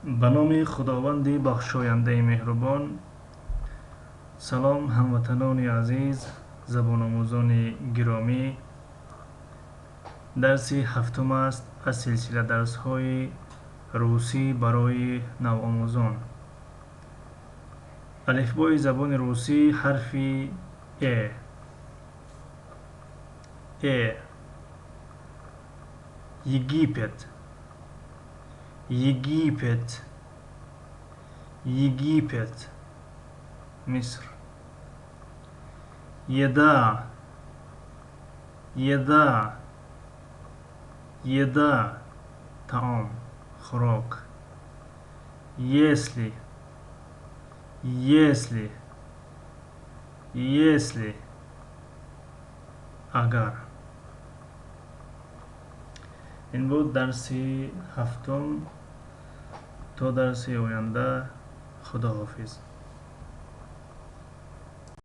به نام خداوند بخشاینده مهربان. سلام هموطنان عزیز، زبان آموزان گرامی. درس هفتم است از سلسله درس های روسی برای نوآموزان. الفبای زبان روسی حرف ا. یگیپت، یگیپت، یگیپت مصر. یدا، یدا، یدا طعام، خوراک. если، если، если اگر. این بود درس هفتم. تا درس آینده، خدا حافظ.